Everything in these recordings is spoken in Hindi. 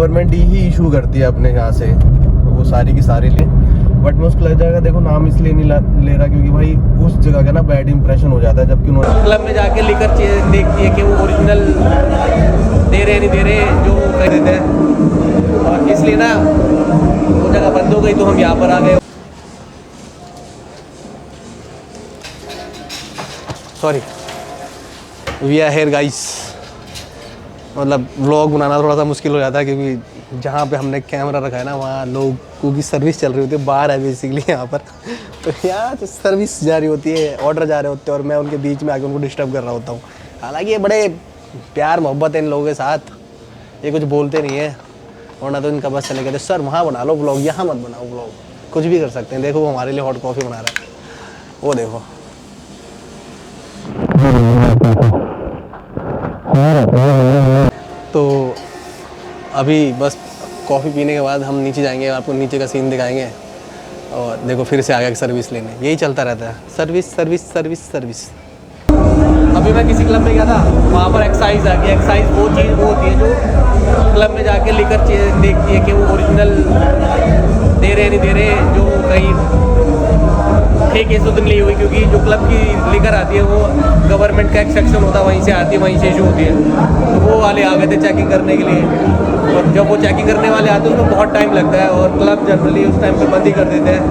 गवर्नमेंट ही इशू करती है अपने यहाँ से वो सारी की सारी ले। बट मैं उस जगह का देखो नाम इसलिए नहीं ले रहा क्योंकि भाई उस जगह का ना बैड इंप्रेशन हो जाता है, जबकि उन्होंने क्लब में जाके लिकर देखती है कि वो ओरिजिनल दे रहे नहीं दे रहे जो कह देते हैं, और इसलिए ना वो जगह बंद हो गई तो हम यहाँ पर आ गए। Sorry we are here guys. मतलब व्लॉग बनाना थोड़ा सा मुश्किल हो जाता है क्योंकि जहाँ पे हमने कैमरा रखा है ना वहाँ लोगों की सर्विस चल रही होती है, बाहर है बेसिकली यहाँ पर। तो यहाँ तो सर्विस जारी होती है, ऑर्डर जा रहे होते हैं और मैं उनके बीच में आके उनको डिस्टर्ब कर रहा होता हूँ। हालांकि ये बड़े प्यार मोहब्बत है इन लोगों के साथ, ये कुछ बोलते नहीं है, वरना तो इनका बस चले गए सर वहाँ बना लो ब्लॉग, यहाँ मत बनाओ ब्लॉग, कुछ भी कर सकते हैं। देखो वो हमारे लिए हॉट कॉफ़ी बना रहा है, वो देखो। तो अभी बस कॉफ़ी पीने के बाद हम नीचे जाएंगे, आपको नीचे का सीन दिखाएंगे और देखो फिर से आगे सर्विस लेने, यही चलता रहता है, सर्विस सर्विस सर्विस सर्विस। अभी मैं किसी क्लब में गया था, वहाँ पर एक्साइज आ गया। एक्साइज वो चीज़ वो होती है जो क्लब में जाके लेकर देखती है कि वो ओरिजिनल दे रहे नहीं दे रहे, जो कहीं ठीक इशू तो नहीं हुई, क्योंकि जो क्लब की लिकर आती है वो गवर्नमेंट का एक सेक्शन होता है, वहीं से आती है, वहीं से इशू होती है। तो वो वाले आ गए थे चेकिंग करने के लिए, और जब वो चेकिंग करने वाले आते हैं उसमें बहुत टाइम लगता है और क्लब जनरली उस टाइम पे बंद ही कर देते हैं,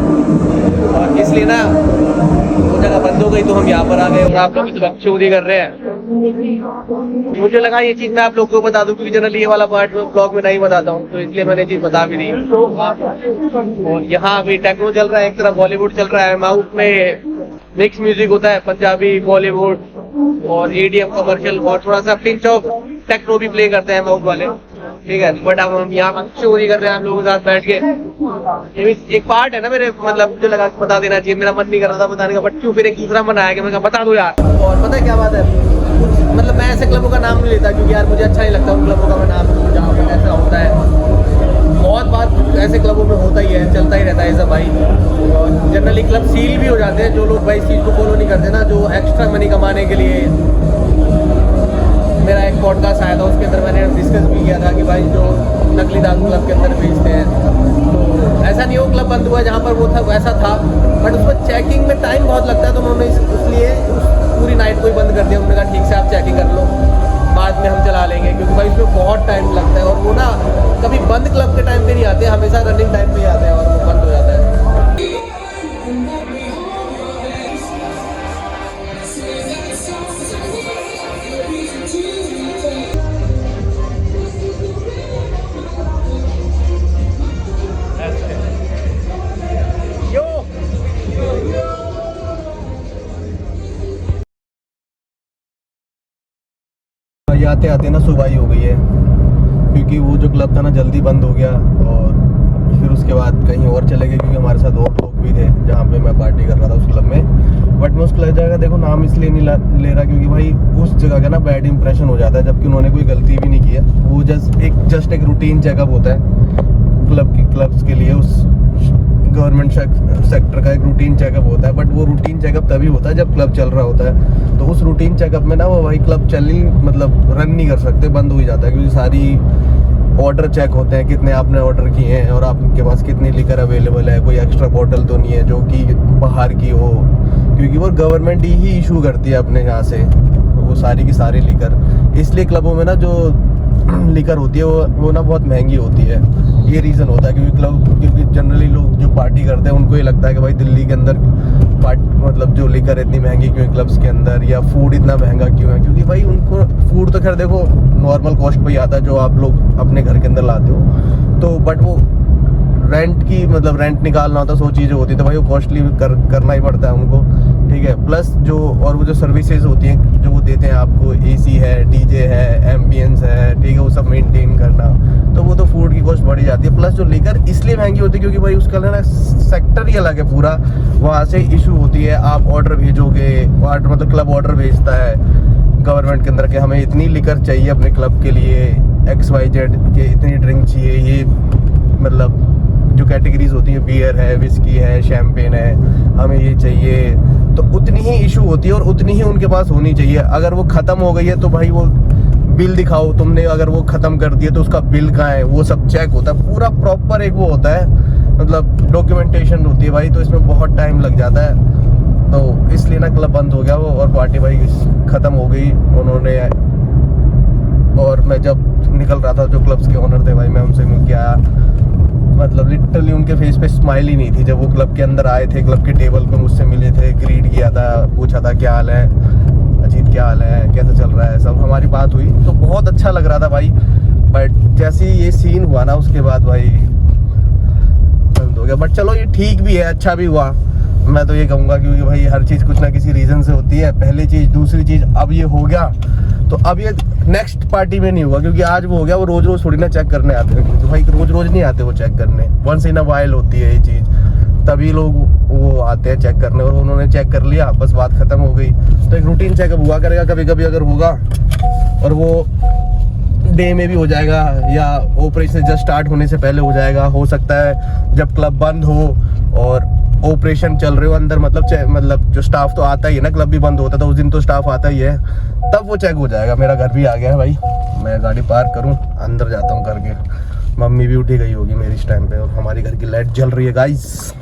और इसलिए ना वो जगह बंद हो गई तो हम यहाँ पर आ गए। और आप लोग इस वक्त चोरी कर रहे हैं, मुझे लगा ये चीज़ मैं आप लोगों को बता दूं क्योंकि जनरली ये वाला पार्ट में ब्लॉग में नहीं बताता हूँ, तो इसलिए मैंने चीज़ बता भी दी। और यहाँ अभी टेक्नो चल रहा है, एक तरफ बॉलीवुड चल रहा है, माउथ में मिक्स म्यूजिक होता है, पंजाबी, बॉलीवुड और EDM कमर्शियल, और थोड़ा सा पिंच ऑफ टेक्नो भी प्ले करते हैं माउथ वाले, ठीक है। बट अब हम यहाँ चोरी कर रहे हैं आप लोगों के साथ बैठ के। ये भी एक पार्ट है ना मेरे, मतलब मुझे लगा बता देना चाहिए, मेरा मन नहीं कर रहा था बताने का, बट क्यों फिर एक दूसरा मन आया कि मैं बता दूं यार। और पता है क्या बात है, मतलब मैं ऐसे क्लबों का नाम नहीं लेता क्योंकि यार मुझे अच्छा नहीं लगता उन क्लबों का मैं नाम लूं जहाँ पर ऐसा होता है। बहुत बात ऐसे क्लबों में होता ही है, चलता ही रहता है सब भाई, और जनरली क्लब सील भी हो जाते हैं जो लोग भाई इस चीज़ को फॉलो नहीं करते ना, जो एक्स्ट्रा मनी कमाने के लिए। मेरा एक पॉडकास्ट आया था, उसके अंदर मैंने डिस्कस भी किया था कि भाई जो नकली दारू क्लब के अंदर बेचते हैं, तो ऐसा नहीं हो क्लब बंद हुआ जहाँ पर वो था वैसा था, बट उसमें चेकिंग में टाइम बहुत लगता है, तो उन्होंने इसलिए पूरी नाइट को ही बंद कर दिया। उन्होंने कहा ठीक से आप चेकिंग कर लो, बाद में हम चला लेंगे, क्योंकि भाई इसमें बहुत टाइम लगता है, और वो ना कभी बंद क्लब के टाइम पे नहीं आते, हमेशा रनिंग टाइम पे ही आते हैं और वो बंद हो जाता है। आते आते ना सुबह ही हो गई है, क्योंकि वो जो क्लब था ना जल्दी बंद हो गया, और फिर उसके बाद कहीं और चले गए क्योंकि हमारे साथ और लोग भी थे जहाँ पे मैं पार्टी कर रहा था उस क्लब में। बट मैं उस जगह का देखो नाम इसलिए नहीं ले रहा क्योंकि भाई उस जगह का ना बैड इंप्रेशन हो जाता है, जबकि उन्होंने कोई गलती भी नहीं किया। वो जस्ट एक रूटीन चेकअप होता है क्लब्स के लिए, उस गवर्नमेंट सेक्टर का एक रूटीन चेकअप होता है, बट वो रूटीन चेकअप तभी होता है जब क्लब चल रहा होता है। तो उस रूटीन चेकअप में ना वो भाई क्लब मतलब रन नहीं कर सकते, बंद हो जाता है, क्योंकि सारी ऑर्डर चेक होते हैं, कितने आपने ऑर्डर किए हैं और आपके पास कितनी लिकर अवेलेबल है, कोई एक्स्ट्रा बॉटल तो नहीं है जो कि बाहर की हो, क्योंकि वो गवर्नमेंट ही इशू करती है अपने यहाँ से वो सारी की सारी लिकर। इसलिए क्लबों में ना जो लिकर होती है वो ना बहुत महंगी होती है, ये रीज़न होता है। क्योंकि जनरली लोग जो पार्टी करते हैं उनको ये लगता है कि भाई दिल्ली के अंदर मतलब जो लिकर इतनी महंगी क्यों है क्लब्स के अंदर, या फूड इतना महंगा क्यों है, क्योंकि भाई उनको फूड तो खैर देखो नॉर्मल कॉस्ट पे ही आता है जो आप लोग अपने घर के अंदर लाते हो, तो बट वो रेंट निकालना होता है, 100 चीज़ें होती है, तो भाई वो कॉस्टली करना ही पड़ता है उनको, ठीक है। प्लस और वो जो सर्विसेज होती हैं जो वो देते हैं आपको, AC है, DJ है, एम्बियंस है, ठीक है, वो सब मेंटेन करना, तो वो तो फूड की कॉस्ट बढ़ी जाती है। प्लस जो लिकर इसलिए महंगी होती है क्योंकि भाई उसका ना सेक्टर ही अलग है पूरा, वहाँ से इशू होती है। आप ऑर्डर भेजोगे, मतलब क्लब ऑर्डर भेजता है गवर्नमेंट के अंदर कि हमें इतनी लिकर चाहिए अपने क्लब के लिए, XYZ के इतनी ड्रिंक चाहिए, ये मतलब जो कैटेगरीज होती है, बियर है, विस्की है, शैम्पेन है, हमें ये चाहिए, तो उतनी ही इशू होती है और उतनी ही उनके पास होनी चाहिए। अगर वो ख़त्म हो गई है तो भाई वो बिल दिखाओ, तुमने अगर वो खत्म कर दिए तो उसका बिल कहाँ है, वो सब चेक होता है। पूरा प्रॉपर एक वो होता है, मतलब डॉक्यूमेंटेशन होती है भाई। तो इसमें बहुत टाइम लग जाता है, तो इसलिए ना क्लब बंद हो गया वो। और पार्टी भाई ख़त्म हो गई उन्होंने। और मैं जब निकल रहा था, जो क्लब्स के ओनर थे भाई, मैं उनसे मिल के आया, मतलब लिटरली उनके फेस पे स्माइल ही नहीं थी। जब वो क्लब के अंदर आए थे, क्लब के टेबल पे मुझसे मिले थे, ग्रीट किया था, पूछा था क्या हाल है अजीत, क्या हाल है, कैसा चल रहा है, सब हमारी बात हुई तो बहुत अच्छा लग रहा था भाई। बट जैसे ही ये सीन हुआ ना, उसके बाद भाई बंद हो गया। बट चलो ये ठीक भी है, अच्छा भी हुआ, मैं तो ये कहूँगा, क्योंकि भाई हर चीज़ कुछ ना किसी रीज़न से होती है। पहली चीज़, दूसरी चीज़, अब ये हो गया तो अब ये नेक्स्ट पार्टी में नहीं होगा, क्योंकि आज वो हो गया, वो रोज रोज थोड़ी ना चेक करने आते हैं। तो भाई रोज रोज नहीं आते वो चेक करने, वंस इन अ वाइल होती है ये चीज़, तभी लोग वो आते हैं चेक करने। और उन्होंने चेक कर लिया, बस बात खत्म हो गई। तो एक रूटीन चेकअप हुआ करेगा कभी कभी अगर होगा, और वो डे में भी हो जाएगा या ऑपरेशन जस्ट स्टार्ट होने से पहले हो जाएगा। हो सकता है जब क्लब बंद हो और ऑपरेशन चल रहे हो अंदर, मतलब जो स्टाफ तो आता ही है ना, क्लब भी बंद होता है तो उस दिन तो स्टाफ आता ही है, तब वो चेक हो जाएगा। मेरा घर भी आ गया है भाई, मैं गाड़ी पार्क करूं, अंदर जाता हूं करके। मम्मी भी उठी गई होगी मेरी इस टाइम पे, और हमारी घर की लाइट जल रही है गाइस।